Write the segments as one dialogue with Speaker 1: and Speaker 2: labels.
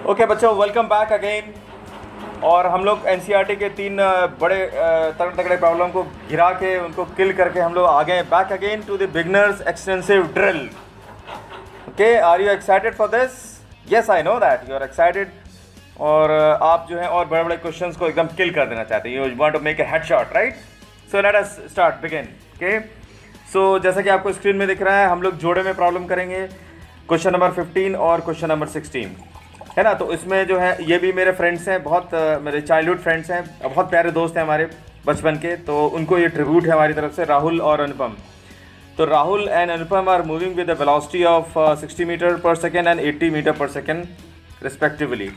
Speaker 1: Okay बच्चों, welcome back again. और हम लोग एनसीईआरटी के तीन बड़े तगड़े तगड़े प्रॉब्लम को गिरा के उनको किल करके हम लोग आ गए back again to the beginners extensive drill. Okay, are you excited for this? Yes, I know that you are excited. और आप जो है और बड़े बड़े क्वेश्चंस को एकदम किल कर देना चाहते हैं। You want to make a headshot, right? So let us start begin. Okay, so जैसा कि आपको स्क्रीन में दिख रहा है, हम लोग जोड़े में प्रॉब्लम करेंगे। क्वेश्चन नंबर 15 और क्वेश्चन नंबर 16 है ना। तो इसमें जो है ये भी मेरे फ्रेंड्स हैं, बहुत मेरे चाइल्डहुड फ्रेंड्स हैं, बहुत प्यारे दोस्त हैं हमारे बचपन के। तो उनको ये ट्रिब्यूट है हमारी तरफ से, राहुल और अनुपम। तो Rahul and Anupam are moving with the velocity of 60 metre per second and 80 metre per second respectively,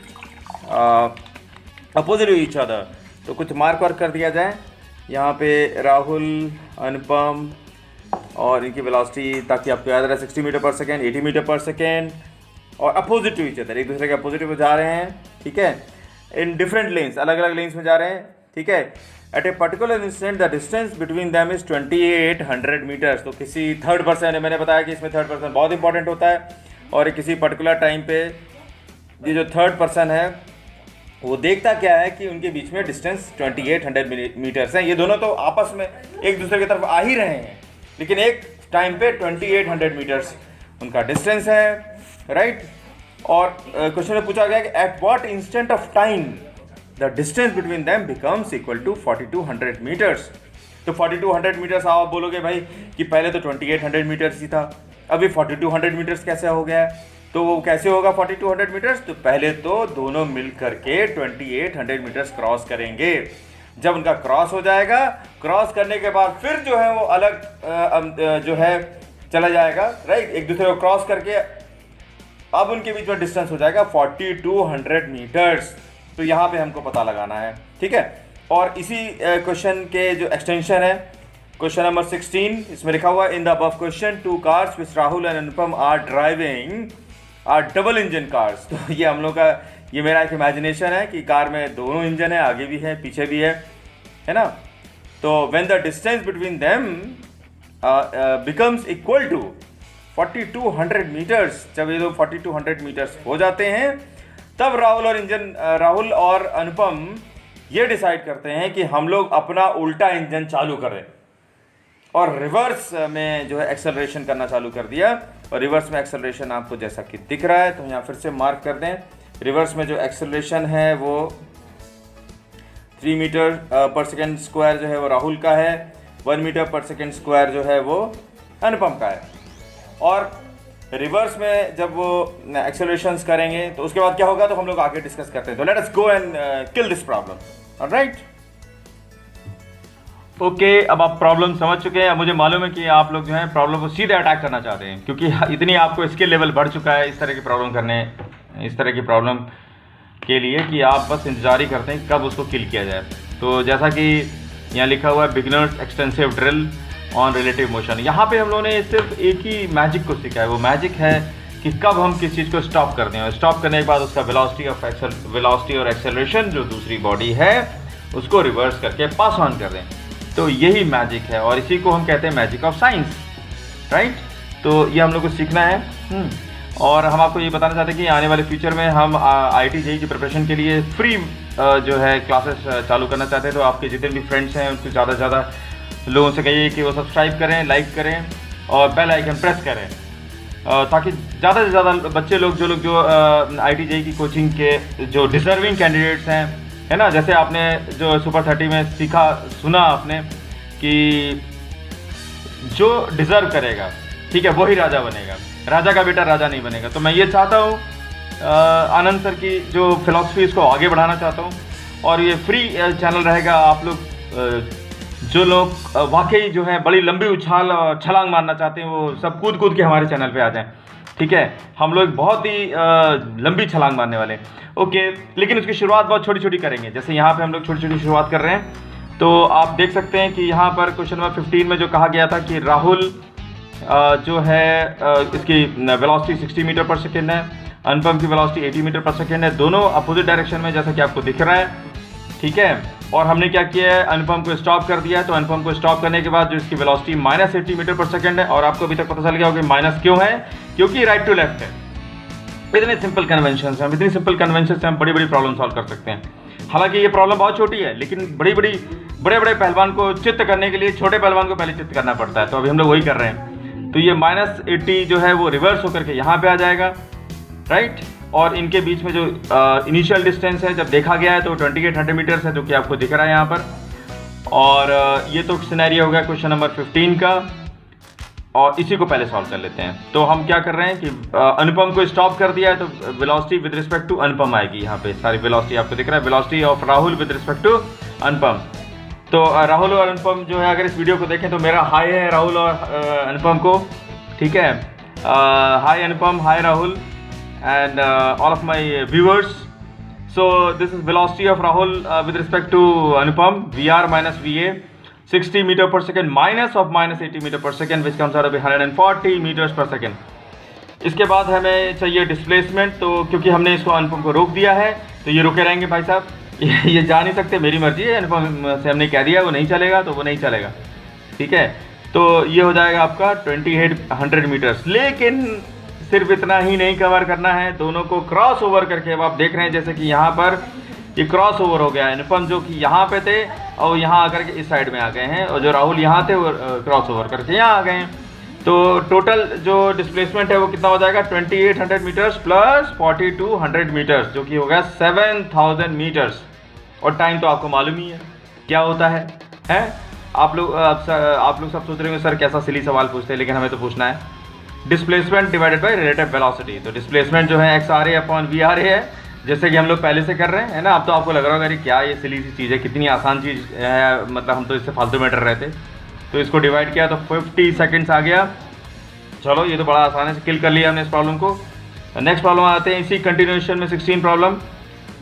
Speaker 1: opposite to each other. तो कुछ मार्क वर्क कर दिया जाए यहाँ पे, राहुल, अनुपम और इनकी वेलोसिटी, ताकि आपको याद रहे 60 metre per second, 80 metre per second और अपोजिट टू ईच अदर, एक दूसरे के अपोजिट में जा रहे हैं। ठीक है, इन डिफरेंट लेन्स, अलग अलग लेन्स में जा रहे हैं। ठीक है, at a particular instant the distance between them is 2800 metres. तो किसी थर्ड पर्सन, मैंने बताया कि इसमें थर्ड पर्सन बहुत इंपॉर्टेंट होता है। और किसी पर्टिकुलर टाइम पे ये जो थर्ड पर्सन है वो देखता क्या है कि उनके बीच में डिस्टेंस 2800 मीटर्स हैं। ये दोनों तो आपस में एक दूसरे की तरफ आ ही रहे हैं, लेकिन एक टाइम पे 2800 मीटर्स उनका डिस्टेंस है, राइट? और क्वेश्चन में पूछा गया कि at what instant of time the distance between them becomes equal to 4200 metres. तो 4200 मीटर्स आप बोलोगे भाई कि पहले तो 2800 मीटर्स ही था, अभी 4200 मीटर्स कैसे हो गया? तो वो कैसे होगा 4200 मीटर्स? तो पहले तो दोनों मिल करके 2800 मीटर्स क्रॉस करेंगे। जब उनका क्रॉस हो जाएगा, क्रॉस करने के बाद फिर जो है वो अलग जो है चला जाएगा, राइट? एक दूसरे को क्रॉस करके अब उनके बीच में डिस्टेंस हो जाएगा 4200 मीटर्स। तो यहाँ पे हमको पता लगाना है, ठीक है? और इसी क्वेश्चन के जो एक्सटेंशन है, क्वेश्चन नंबर 16, इसमें लिखा हुआ in the above question 2 cars which Rahul and Anupam are driving are double engine cars. तो ये हम लोग का, ये मेरा एक इमेजिनेशन है कि कार में दोनों इंजन है, आगे भी है पीछे भी है ना। तो when the distance between them becomes equal to 4200 metres, जब ये लोग 4200 मीटर्स हो जाते हैं, तब राहुल और अनुपम ये डिसाइड करते हैं कि हम लोग अपना उल्टा इंजन चालू करें और रिवर्स में जो है एक्सेलरेशन करना चालू कर दिया। और रिवर्स में एक्सेलरेशन आपको जैसा कि दिख रहा है, तो यहाँ फिर से मार्क कर दें। रिवर्स में जो एक्सेलरेशन है वो 3 मीटर पर सेकेंड स्क्वायर जो है वो राहुल का है, 1 मीटर पर सेकेंड स्क्वायर जो है वो अनुपम का है। और रिवर्स में जब वो एक्सेलरेशंस करेंगे तो उसके बाद क्या होगा, तो हम लोग आगे डिस्कस करते हैं। तो let us go and kill this problem, alright? Okay, अब आप प्रॉब्लम समझ चुके हैं। अब मुझे मालूम है कि आप लोग जो है प्रॉब्लम को सीधे अटैक करना चाहते हैं, क्योंकि इतनी आपको स्किल लेवल बढ़ चुका है इस तरह की प्रॉब्लम के लिए कि आप बस इंतजार ही करते हैं कब उसको किल किया जाए। तो जैसा कि यहाँ लिखा हुआ है beginners extensive drill on relative motion, यहाँ पे हम लोगों ने सिर्फ एक ही मैजिक को सीखा है। वो मैजिक है कि कब हम किस चीज़ को स्टॉप कर दें, और स्टॉप करने के बाद उसका वेलोसिटी और एक्सेलरेशन जो दूसरी बॉडी है उसको रिवर्स करके पास ऑन कर दें। तो यही मैजिक है और इसी को हम कहते हैं मैजिक ऑफ साइंस, राइट? तो ये हम लोग को सीखना है। और हम आपको ये बताना चाहते हैं कि आने वाले फ्यूचर में हम IIT JEE की प्रिपरेशन के लिए फ्री जो है क्लासेस चालू करना चाहते हैं। तो आपके जितने भी फ्रेंड्स हैं उनको ज़्यादा से ज़्यादा लोगों से कहिए कि वो सब्सक्राइब करें, लाइक करें और बेल आइकन प्रेस करें, ताकि ज़्यादा से ज़्यादा बच्चे लोग जो IIT JEE की कोचिंग के जो डिजर्विंग कैंडिडेट्स हैं, है ना, जैसे आपने जो सुपर 30 में सुना आपने कि जो डिज़र्व करेगा, ठीक है, वही राजा बनेगा, राजा का बेटा राजा नहीं बनेगा। तो मैं ये चाहता हूँ, आनंद सर की जो फिलॉसफी इसको आगे बढ़ाना चाहता हूँ। और ये फ्री चैनल रहेगा। आप लोग जो लोग वाकई जो है बड़ी लंबी उछाल और छलांग मारना चाहते हैं, वो सब कूद के हमारे चैनल पे आ जाएं, ठीक है? हम लोग बहुत ही लंबी छलांग मारने वाले हैं, ओके? लेकिन उसकी शुरुआत बहुत छोटी छोटी करेंगे। जैसे यहाँ पे हम लोग छोटी छोटी शुरुआत कर रहे हैं। तो आप देख सकते हैं कि यहाँ पर क्वेश्चन नंबर 15 में जो कहा गया था कि राहुल जो है इसकी वेलोसिटी 60 मीटर पर सेकेंड है, अनुपम की वेलोसिटी 80 मीटर पर सेकेंड है, दोनों अपोजिट डायरेक्शन में, जैसा कि आपको दिख रहा है, ठीक है? और हमने क्या किया है, अनुपम को स्टॉप कर दिया है। तो अनुपम को स्टॉप करने के बाद जो इसकी वेलोसिटी -80 मीटर पर सेकेंड है, और आपको अभी तक पता चल गया होगा कि माइनस क्यों है, क्योंकि राइट टू लेफ्ट है। इतने सिंपल कन्वेंशन से हम इतनी सिंपल कन्वेंशन से हम बड़ी बड़ी प्रॉब्लम सॉल्व कर सकते हैं। हालांकि ये प्रॉब्लम बहुत छोटी है, लेकिन बड़े बड़े पहलवान को चित्त करने के लिए छोटे पहलवान को पहले चित्त करना पड़ता है। तो अभी हम लोग वही कर रहे हैं। तो ये -80 जो है वो रिवर्स होकर के यहाँ पे आ जाएगा, राइट। और इनके बीच में जो इनिशियल डिस्टेंस है जब देखा गया है तो 2800 मीटर्स है, जो कि आपको दिख रहा है यहाँ पर। और ये तो सिनेरियो हो गया क्वेश्चन नंबर 15 का, और इसी को पहले सॉल्व कर लेते हैं। तो हम क्या कर रहे हैं कि अनुपम को स्टॉप कर दिया है, तो velocity with respect to Anupam आएगी। यहाँ पे सारी वेलोसिटी आपको दिख रहा है, velocity of Rahul with respect to Anupam. तो राहुल और अनुपम जो है, अगर इस वीडियो को देखें तो मेरा हाई है राहुल और अनुपम को, ठीक है। High Anupam, high Rahul and all of my viewers. So this is velocity of Rahul with respect to Anupam, VR minus VA, 60 meter per second minus of -80 meter per second, which comes out to be 140 meters per second। इसके बाद हमें चाहिए displacement. तो क्योंकि हमने इसको अनुपम को रोक दिया है तो ये रुके रहेंगे भाई साहब, ये जा नहीं सकते, मेरी मर्जी है। अनुपम से हमने कह दिया वो नहीं चलेगा तो वो नहीं चलेगा, ठीक है। तो ये हो जाएगा आपका 2800 मीटर्स। लेकिन सिर्फ इतना ही नहीं कवर करना है, दोनों को क्रॉस ओवर करके। अब आप देख रहे हैं जैसे कि यहाँ पर ये क्रॉस ओवर हो गया है। अनुपम जो कि यहाँ पे थे और यहाँ आकर के इस साइड में आ गए हैं, और जो राहुल यहाँ थे वो क्रॉस ओवर करके यहाँ आ गए हैं। तो टोटल जो डिस्प्लेसमेंट है वो कितना हो जाएगा, 2800 मीटर्स प्लस 4200 मीटर्स, जो कि हो गया 7000 मीटर्स। और टाइम तो आपको मालूम ही है क्या होता है? आप लोग सब सोच रहे होंगे सर कैसा सिली सवाल पूछते हैं, लेकिन हमें तो पूछना है। Displacement divided by relative velocity. तो डिस्प्लेसमेंट जो है XRA अपॉन VRA है, जैसे कि हम लोग पहले से कर रहे हैं, है ना। अब तो आपको लग रहा होगा अरे क्या ये सिली सी चीज़ है, कितनी आसान चीज़ है, मतलब हम तो इससे फालतू में डर रहे थे। तो इसको डिवाइड किया तो 50 सेकेंड्स आ गया। चलो ये तो बड़ा आसान है, किल कर लिया हमने इस प्रॉब्लम को। नेक्स्ट प्रॉब्लम आते हैं इसी कंटिन्यूएशन में 16 प्रॉब्लम,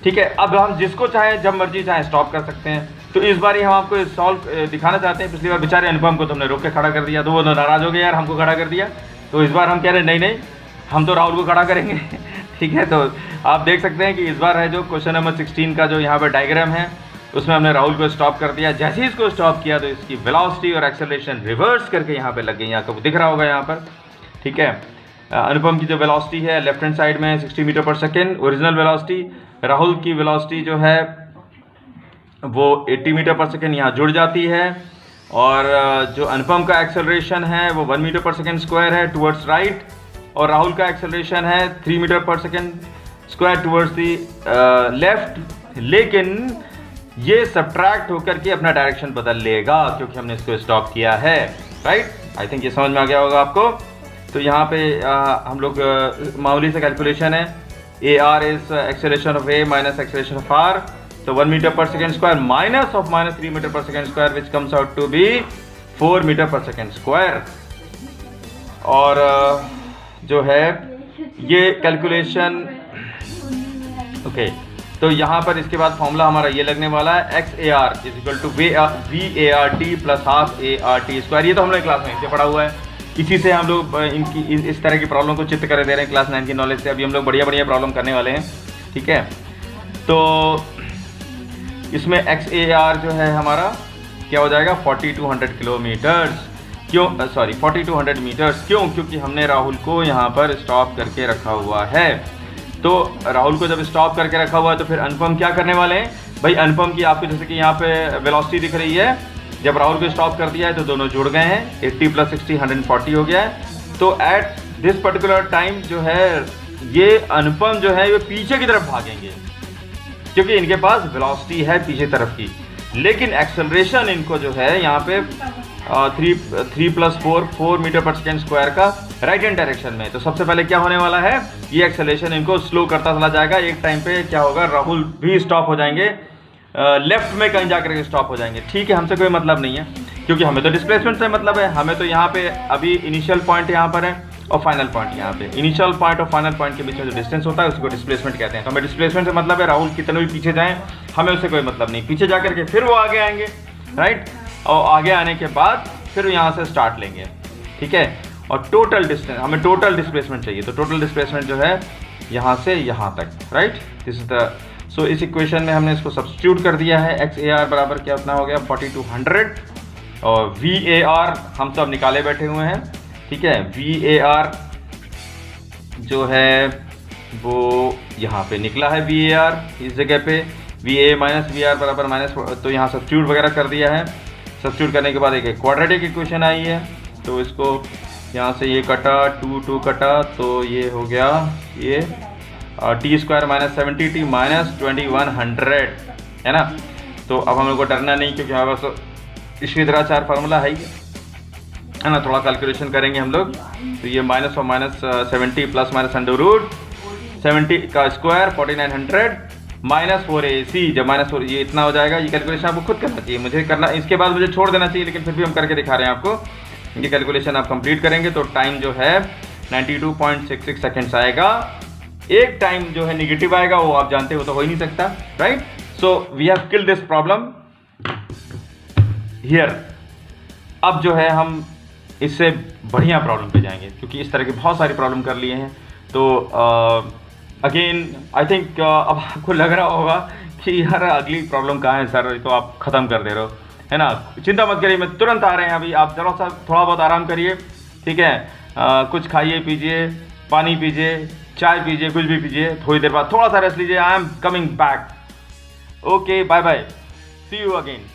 Speaker 1: ठीक है। अब हम जिसको चाहे जब मर्जी चाहे स्टॉप कर सकते हैं। तो इस बार ही हम आपको सॉल्व दिखाना चाहते हैं। पिछली बार बेचारे अनुपम को तुमने रोक के खड़ा कर दिया, तो वो नाराज़ हो गया यार हमको खड़ा कर दिया। तो इस बार हम कह रहे हैं नहीं हम तो राहुल को खड़ा करेंगे, ठीक है। तो आप देख सकते हैं कि इस बार है जो क्वेश्चन नंबर 16 का जो यहाँ पर डायग्राम है, उसमें हमने राहुल को स्टॉप कर दिया। जैसे ही इसको स्टॉप किया तो इसकी वेलोसिटी और एक्सेलरेशन रिवर्स करके यहाँ पे लग गई। यहाँ आपको दिख रहा होगा यहाँ पर, ठीक है। अनुपम की जो वेलोसिटी है लेफ्ट हैंड साइड में 60 metre per second original velocity. Rahul की वेलोसिटी जो है वो 80 मीटर पर सेकेंड यहाँ जुड़ जाती है। और जो अनुपम का एक्सेलरेशन है वो 1 मीटर पर सेकेंड स्क्वायर है टुवर्ड्स राइट, और राहुल का एक्सेलरेशन है 3 metre per second square towards the left. लेकिन ये सब्ट्रैक्ट होकर के अपना डायरेक्शन बदल लेगा क्योंकि हमने इसको स्टॉप किया है, राइट। आई थिंक ये समझ में आ गया होगा आपको। तो यहाँ पे हम लोग मामूली से कैलकुलेशन है, AR is acceleration of A minus acceleration of R। तो 1 metre per second square minus of -3 metre per second square, which comes out to be 4 metre per second square. और जो है ये कैलकुलेशन, ओके। तो यहाँ पर इसके बाद फॉर्मूला हमारा ये लगने वाला है, XAR is equal to VART plus half ART square. ये तो हम लोग क्लास 9 से पढ़ा हुआ है, इसी से हम लोग इनकी इस तरह की प्रॉब्लम को चित्त कर दे रहे हैं क्लास 9 की नॉलेज से। अभी हम लोग बढ़िया प्रॉब्लम करने वाले हैं, ठीक है। तो इसमें XAR जो है हमारा क्या हो जाएगा, 4200 किलोमीटर्स। क्यों, सॉरी 4200 मीटर्स। क्यों? क्योंकि हमने राहुल को यहाँ पर स्टॉप करके रखा हुआ है। तो राहुल को जब स्टॉप करके रखा हुआ है तो फिर अनुपम क्या करने वाले हैं भाई? अनुपम की आपको जैसे कि यहाँ पे वेलोसिटी दिख रही है, जब राहुल को स्टॉप कर दिया है तो दोनों जुड़ गए हैं, 80 + 60 140 हो गया है। तो एट दिस पर्टिकुलर टाइम जो है ये अनुपम जो है ये पीछे की तरफ भागेंगे क्योंकि इनके पास वेलोसिटी है पीछे तरफ की। लेकिन एक्सेलरेशन इनको जो है यहाँ पे 3 + 4 मीटर पर सेकेंड स्क्वायर का राइट हैंड डायरेक्शन में। तो सबसे पहले क्या होने वाला है, ये एक्सेलरेशन इनको स्लो करता चला जाएगा। एक टाइम पे क्या होगा, राहुल भी स्टॉप हो जाएंगे, लेफ्ट में कहीं जाकर के स्टॉप हो जाएंगे, ठीक है। हमसे कोई मतलब नहीं है क्योंकि हमें तो डिस्प्लेसमेंट से मतलब है। हमें तो यहाँ पे अभी इनिशियल पॉइंट यहाँ पर है और फाइनल पॉइंट यहाँ पे। इनिशियल पॉइंट और फाइनल पॉइंट के बीच में जो डिस्टेंस होता है उसको डिस्प्लेसमेंट कहते हैं। तो हमें डिस्प्लेसमेंट से मतलब है राहुल कितने भी पीछे जाएं, हमें उससे कोई मतलब नहीं। पीछे जाकर के फिर वो आगे आएंगे, राइट। और आगे आने के बाद फिर यहाँ से स्टार्ट लेंगे, ठीक है। और टोटल डिस्टेंस, हमें टोटल डिस्प्लेसमेंट चाहिए। तो टोटल डिस्प्लेसमेंट जो है यहाँ से यहाँ तक, right. This is the so इस इक्वेशन में हमने इसको सब्स्टिट्यूट कर दिया है। XAR बराबर क्या उतना हो गया 4200 और VAR हम सब निकाले बैठे हुए हैं, ठीक है। VAR जो है वो यहाँ पे निकला है VAR इस जगह पे, VA माइनस VR बराबर माइनस, तो यहाँ सब्स्टिट्यूट वगैरह कर दिया है। सब्स्टिट्यूट करने के बाद एक क्वाड्रेटिक इक्वेशन आई है, तो इसको यहाँ से ये कटा, 2 कटा, तो ये हो गया ये t² माइनस 70t माइनस 2100 है ना। तो अब हम लोग को डरना नहीं, क्योंकि हमारे पास श्रीधराचार्य फार्मूला है ना। थोड़ा कैलकुलेशन करेंगे हम लोग, तो ये माइनस और minus 70 plus minus under root 70 का स्क्वायर 4900 माइनस 4AC, जब माइनस 4 ये इतना हो जाएगा। ये कैलकुलेशन आपको खुद करना चाहिए, मुझे करना, इसके बाद मुझे छोड़ देना चाहिए, लेकिन फिर भी हम करके दिखा रहे हैं आपको। ये कैलकुलेशन आप कंप्लीट करेंगे तो टाइम जो है 92.66 सेकेंड्स आएगा। एक टाइम जो है निगेटिव आएगा, वो आप जानते हो तो हो ही नहीं सकता, right. So we have killed this problem here. अब जो है हम इससे बढ़िया प्रॉब्लम पे जाएंगे, क्योंकि इस तरह के बहुत सारी प्रॉब्लम कर लिए हैं। तो अगेन आई थिंक अब आपको लग रहा होगा कि यार अगली प्रॉब्लम कहाँ है सर, तो आप ख़त्म कर दे रहे हो, है ना। चिंता मत करिए, मैं तुरंत आ रहे हैं अभी। आप जरा सा थोड़ा बहुत आराम करिए, ठीक है। कुछ खाइए पीजिए, पानी पीजिए, चाय पीजिए, कुछ भी पीजिए, थोड़ी देर बाद थोड़ा सा रेस्ट लीजिए। I am coming back. Okay, bye bye, see you again.